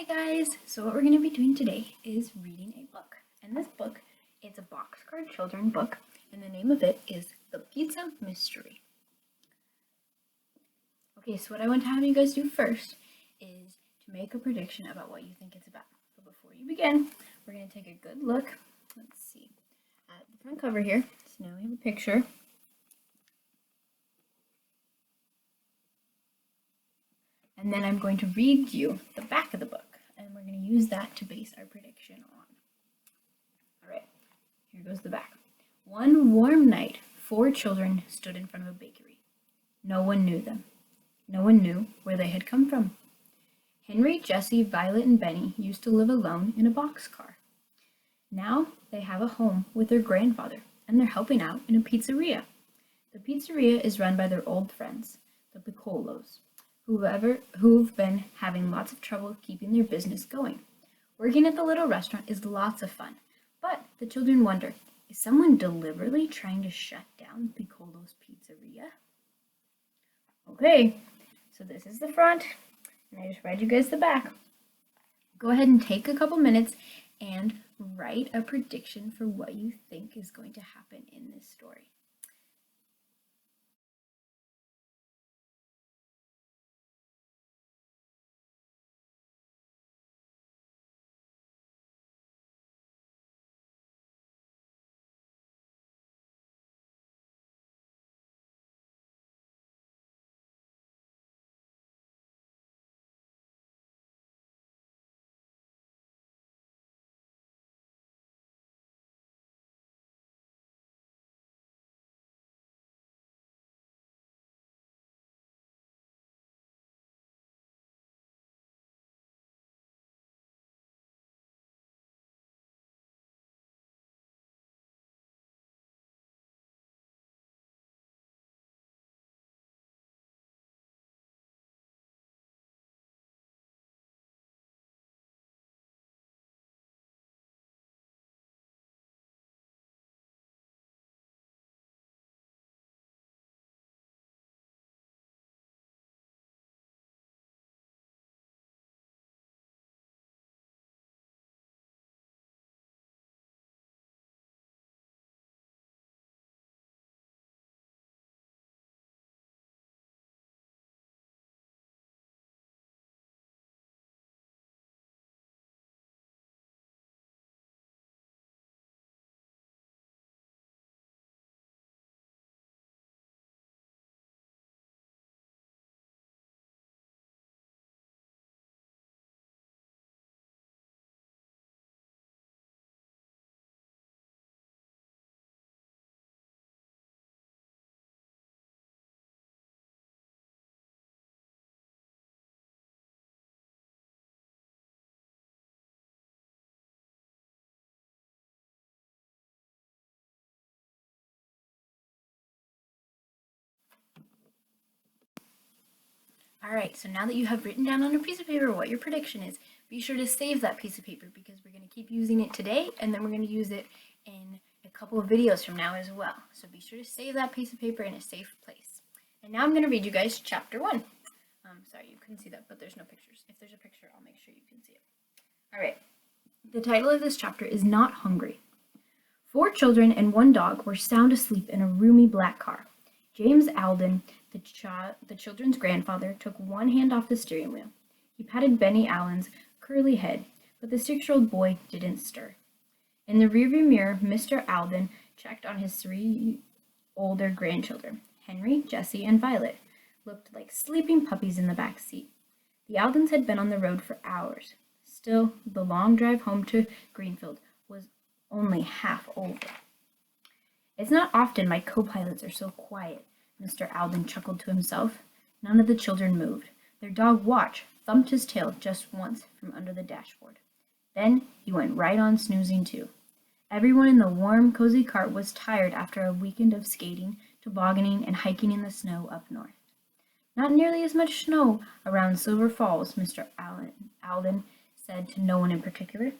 Hi guys! So what we're going to be doing today is reading a book. And this book, it's a boxcar children book, and the name of it is The Pizza Mystery. Okay, so what I want to have you guys do first is to make a prediction about what you think it's about. But before you begin, we're going to take a good look, let's see, at the front cover here. So now we have a picture. And then I'm going to read you the back of the book, and we're going to use that to base our prediction on. All right, here goes the back. One warm night, 4 children stood in front of a bakery. No one knew them. No one knew where they had come from. Henry, Jessie, Violet, and Benny used to live alone in a boxcar. Now they have a home with their grandfather, and they're helping out in a pizzeria. The pizzeria is run by their old friends, the Piccolos, who've been having lots of trouble keeping their business going. Working at the little restaurant is lots of fun, but the children wonder, is someone deliberately trying to shut down Piccolo's pizzeria? Okay, so this is the front, and I just read you guys the back. Go ahead and take a couple minutes and write a prediction for what you think is going to happen in this story. Alright, so now that you have written down on a piece of paper what your prediction is, be sure to save that piece of paper because we're going to keep using it today and then we're going to use it in a couple of videos from now as well. So be sure to save that piece of paper in a safe place. And now I'm going to read you guys chapter 1. Sorry, you couldn't see that, but there's no pictures. If there's a picture, I'll make sure you can see it. Alright, the title of this chapter is Not Hungry. 4 children and 1 dog were sound asleep in a roomy black car. James Alden, the children's grandfather, took one hand off the steering wheel. He patted Benny Allen's curly head, but the 6-year-old boy didn't stir. In the rearview mirror, Mr. Alden checked on his 3 older grandchildren. Henry, Jessie, and Violet looked like sleeping puppies in the back seat. The Aldens had been on the road for hours. Still, the long drive home to Greenfield was only half over. It's not often my co-pilots are so quiet, Mr. Alden chuckled to himself. None of the children moved. Their dog Watch thumped his tail just once from under the dashboard. Then he went right on snoozing too. Everyone in the warm, cozy cart was tired after a weekend of skating, tobogganing, and hiking in the snow up north. Not nearly as much snow around Silver Falls, Mr. Alden said to no one in particular.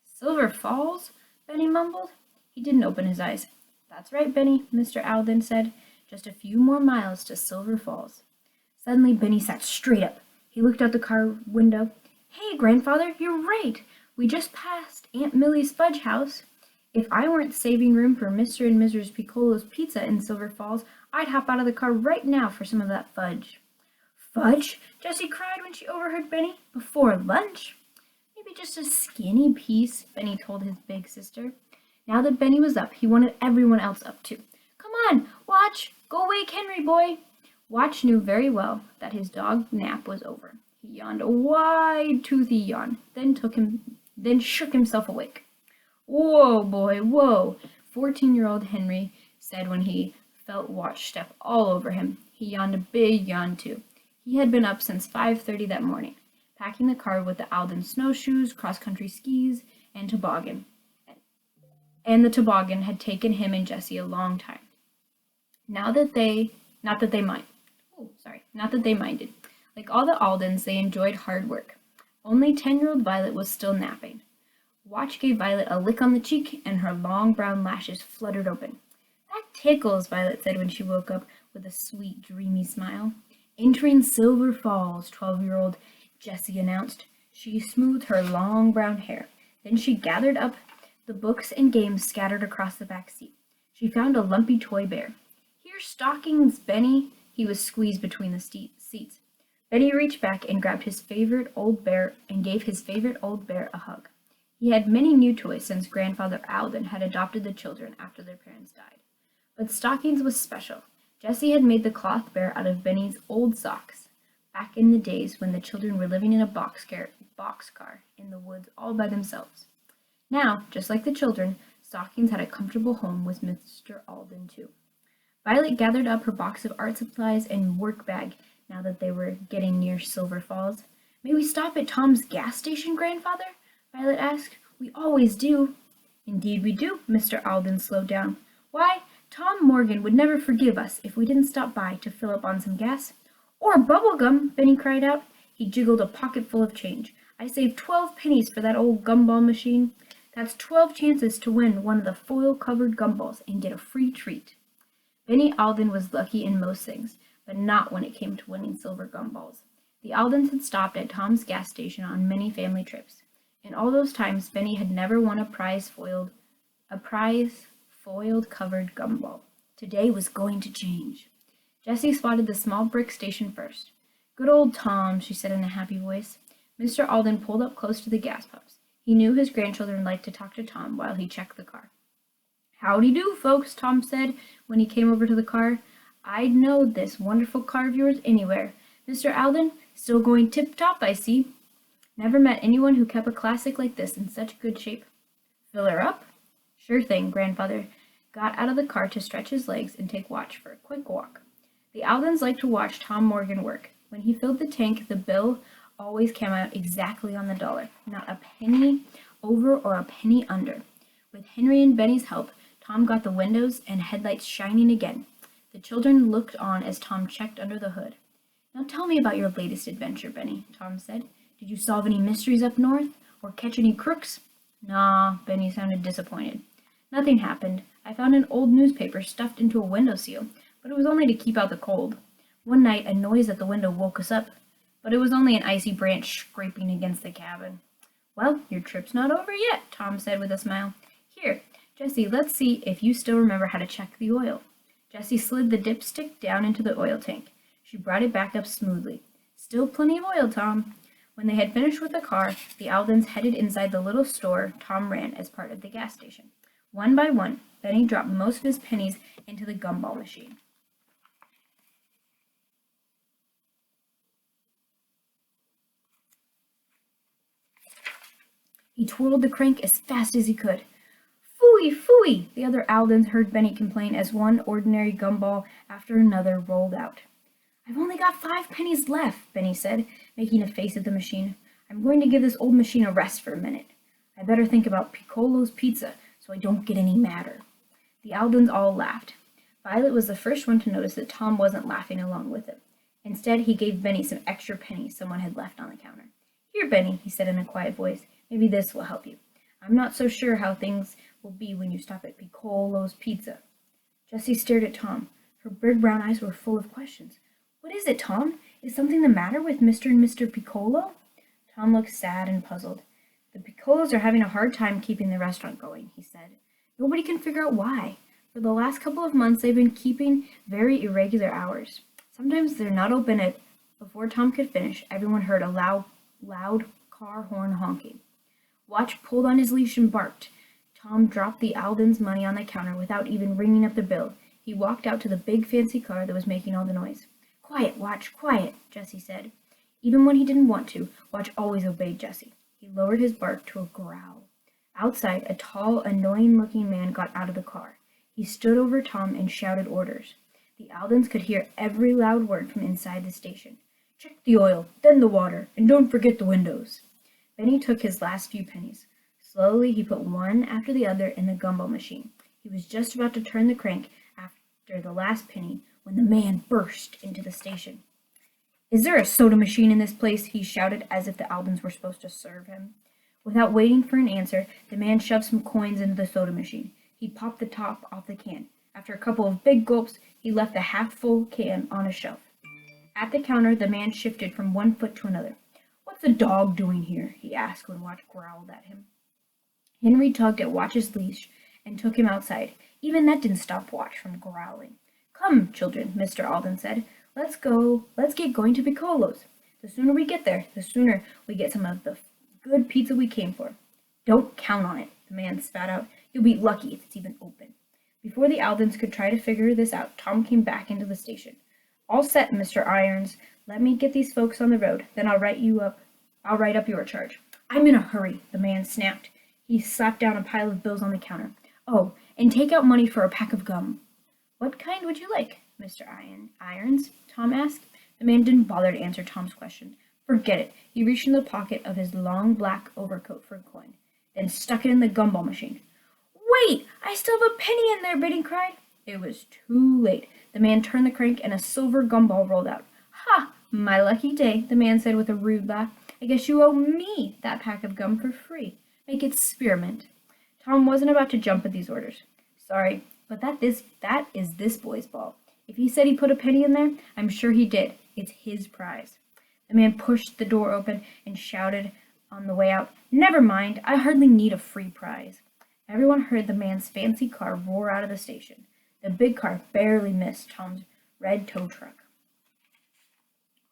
Silver Falls? Benny mumbled. He didn't open his eyes. That's right, Benny, Mr. Alden said. Just a few more miles to Silver Falls. Suddenly, Benny sat straight up. He looked out the car window. Hey, Grandfather, you're right. We just passed Aunt Millie's fudge house. If I weren't saving room for Mr. and Mrs. Piccolo's pizza in Silver Falls, I'd hop out of the car right now for some of that fudge. Fudge? Jessie cried when she overheard Benny. Before lunch? Maybe just a skinny piece, Benny told his big sister. Now that Benny was up, he wanted everyone else up too. Come on, Watch! Go wake Henry, boy! Watch knew very well that his dog nap was over. He yawned a wide, toothy yawn, then shook himself awake. Whoa, boy, whoa! 14-year-old Henry said when he felt Watch step all over him. He yawned a big yawn too. He had been up since 5:30 that morning, packing the car with the Alden snowshoes, cross-country skis, and toboggan. And the toboggan had taken him and Jessie a long time. Not that they minded. Like all the Aldens, they enjoyed hard work. Only 10-year-old Violet was still napping. Watch gave Violet a lick on the cheek, and her long brown lashes fluttered open. That tickles, Violet said when she woke up with a sweet, dreamy smile. Entering Silver Falls, 12-year-old Jessie announced. She smoothed her long brown hair. Then she gathered up the books and games scattered across the back seat. She found a lumpy toy bear. Here, Stockings, Benny. He was squeezed between the seats. Benny reached back and grabbed his favorite old bear and gave his favorite old bear a hug. He had many new toys since Grandfather Alden had adopted the children after their parents died. But Stockings was special. Jessie had made the cloth bear out of Benny's old socks, back in the days when the children were living in a boxcar in the woods all by themselves. Now, just like the children, Stockings had a comfortable home with Mr. Alden, too. Violet gathered up her box of art supplies and work bag now that they were getting near Silver Falls. May we stop at Tom's gas station, Grandfather? Violet asked. We always do. Indeed we do, Mr. Alden slowed down. Why, Tom Morgan would never forgive us if we didn't stop by to fill up on some gas. Or bubble gum, Benny cried out. He jiggled a pocket full of change. I saved 12 pennies for that old gumball machine. That's 12 chances to win one of the foil-covered gumballs and get a free treat. Benny Alden was lucky in most things, but not when it came to winning silver gumballs. The Aldens had stopped at Tom's gas station on many family trips. In all those times, Benny had never won a prize foiled covered gumball. Today was going to change. Jessie spotted the small brick station first. Good old Tom, she said in a happy voice. Mr. Alden pulled up close to the gas pumps. He knew his grandchildren liked to talk to Tom while he checked the car. Howdy do, folks, Tom said when he came over to the car. I'd know this wonderful car of yours anywhere. Mr. Alden, still going tip-top, I see. Never met anyone who kept a classic like this in such good shape. Fill her up? Sure thing, Grandfather got out of the car to stretch his legs and take Watch for a quick walk. The Aldens liked to watch Tom Morgan work. When he filled the tank, the bill always came out exactly on the dollar, not a penny over or a penny under. With Henry and Benny's help, Tom got the windows and headlights shining again. The children looked on as Tom checked under the hood. Now tell me about your latest adventure, Benny, Tom said. Did you solve any mysteries up north? Or catch any crooks? Nah, Benny sounded disappointed. Nothing happened. I found an old newspaper stuffed into a windowsill, but it was only to keep out the cold. One night, a noise at the window woke us up, but it was only an icy branch scraping against the cabin. Well, your trip's not over yet, Tom said with a smile. Here, Jessie, let's see if you still remember how to check the oil. Jessie slid the dipstick down into the oil tank. She brought it back up smoothly. Still plenty of oil, Tom. When they had finished with the car, the Aldens headed inside the little store Tom ran as part of the gas station. One by one, Benny dropped most of his pennies into the gumball machine. He twirled the crank as fast as he could. Phooey, phooey! The other Aldens heard Benny complain as one ordinary gumball after another rolled out. I've only got 5 pennies left, Benny said, making a face at the machine. I'm going to give this old machine a rest for a minute. I better think about Piccolo's pizza so I don't get any madder. The Aldens all laughed. Violet was the first one to notice that Tom wasn't laughing along with him. Instead, he gave Benny some extra pennies someone had left on the counter. Here, Benny, he said in a quiet voice. Maybe this will help you. I'm not so sure how things will be when you stop at Piccolo's pizza. Jessie stared at Tom. Her big brown eyes were full of questions. What is it, Tom? Is something the matter with Mr. and Mr. Piccolo? Tom looked sad and puzzled. The Piccolos are having a hard time keeping the restaurant going, he said. Nobody can figure out why. For the last couple of months, they've been keeping very irregular hours. Sometimes they're not open at... Before Tom could finish, everyone heard a loud car horn honking. Watch pulled on his leash and barked. Tom dropped the Alden's money on the counter without even ringing up the bill. He walked out to the big fancy car that was making all the noise. Quiet, Watch, quiet, Jessie said. Even when he didn't want to, Watch always obeyed Jessie. He lowered his bark to a growl. Outside, a tall, annoying-looking man got out of the car. He stood over Tom and shouted orders. The Aldens could hear every loud word from inside the station. Check the oil, then the water, and don't forget the windows. Benny took his last few pennies. Slowly, he put one after the other in the gumball machine. He was just about to turn the crank after the last penny when the man burst into the station. Is there a soda machine in this place? He shouted as if the Aldens were supposed to serve him. Without waiting for an answer, the man shoved some coins into the soda machine. He popped the top off the can. After a couple of big gulps, he left the half-full can on a shelf. At the counter, the man shifted from one foot to another. What's the dog doing here? He asked when Watch growled at him. Henry tugged at Watch's leash and took him outside. Even that didn't stop Watch from growling. Come, children, Mr. Alden said. Let's get going to Piccolo's. The sooner we get there, the sooner we get some of the good pizza we came for. Don't count on it, the man spat out. You'll be lucky if it's even open. Before the Aldens could try to figure this out, Tom came back into the station. All set, Mr. Irons. Let me get these folks on the road, then I'll write up your charge. I'm in a hurry, the man snapped. He slapped down a pile of bills on the counter. Oh, and take out money for a pack of gum. What kind would you like, Mr. Irons? Tom asked. The man didn't bother to answer Tom's question. Forget it. He reached in the pocket of his long black overcoat for a coin, then stuck it in the gumball machine. Wait! I still have a penny in there, Benny cried. It was too late. The man turned the crank and a silver gumball rolled out. Ha! My lucky day, the man said with a rude laugh. I guess you owe me that pack of gum for free. Make it spearmint. Tom wasn't about to jump at these orders. Sorry, but that is this boy's ball. If he said he put a penny in there, I'm sure he did. It's his prize. The man pushed the door open and shouted on the way out, Never mind, I hardly need a free prize. Everyone heard the man's fancy car roar out of the station. The big car barely missed Tom's red tow truck.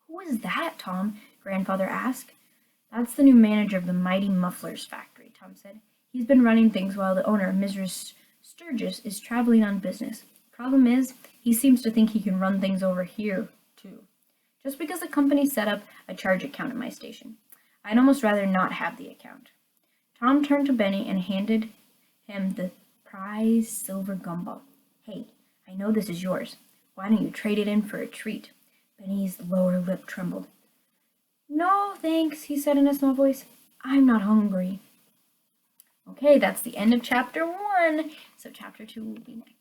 Who is that, Tom? Grandfather asked. That's the new manager of the Mighty Mufflers factory, Tom said. He's been running things while the owner, Mrs. Sturgis, is traveling on business. Problem is, he seems to think he can run things over here, too. Just because the company set up a charge account at my station. I'd almost rather not have the account. Tom turned to Benny and handed him the prize silver gumball. Hey, I know this is yours. Why don't you trade it in for a treat? Benny's lower lip trembled. No, thanks, he said in a small voice. I'm not hungry. Okay, that's the end of chapter 1. So chapter 2 will be next.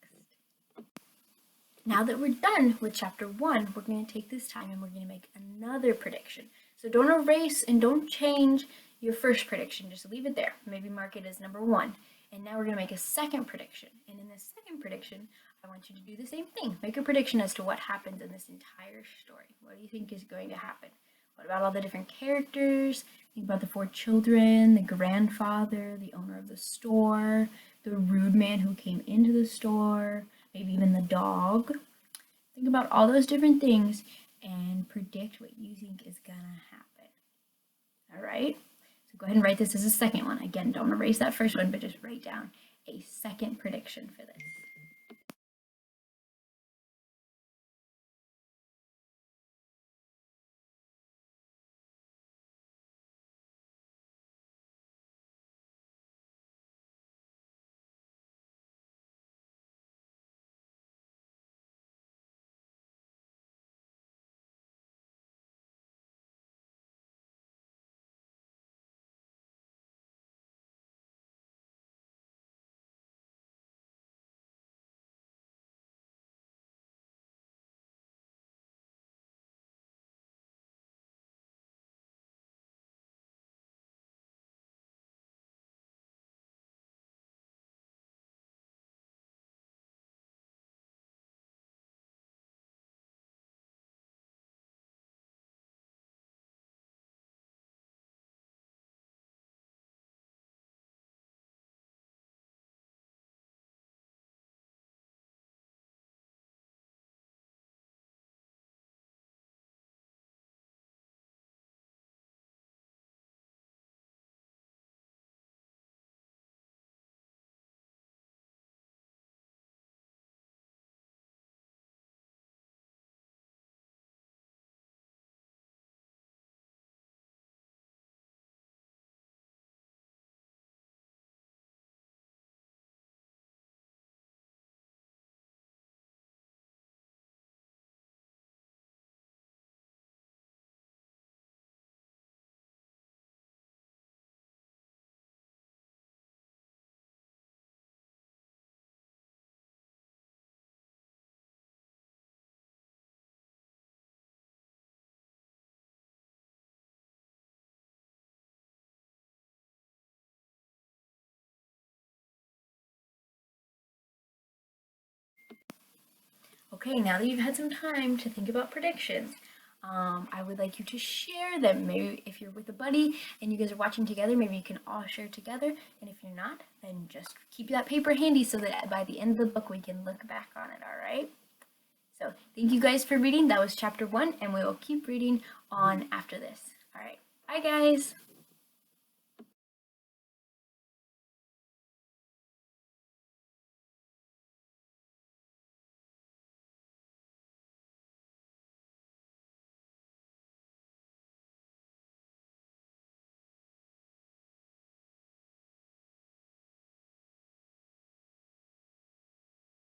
Now that we're done with chapter 1, we're going to take this time and we're going to make another prediction. So don't erase and don't change your first prediction. Just leave it there. Maybe mark it as number 1. And now we're going to make a second prediction. And in this second prediction, I want you to do the same thing. Make a prediction as to what happens in this entire story. What do you think is going to happen? What about all the different characters? Think about the 4 children, the grandfather, the owner of the store, the rude man who came into the store, maybe even the dog. Think about all those different things and predict what you think is going to happen. All right? So go ahead and write this as a second one. Again, don't erase that first one, but just write down a second prediction for this. Okay, now that you've had some time to think about predictions, I would like you to share them. Maybe if you're with a buddy and you guys are watching together, maybe you can all share together. And if you're not, then just keep that paper handy so that by the end of the book we can look back on it, all right? So thank you guys for reading. That was chapter 1, and we will keep reading on after this. All right, bye guys.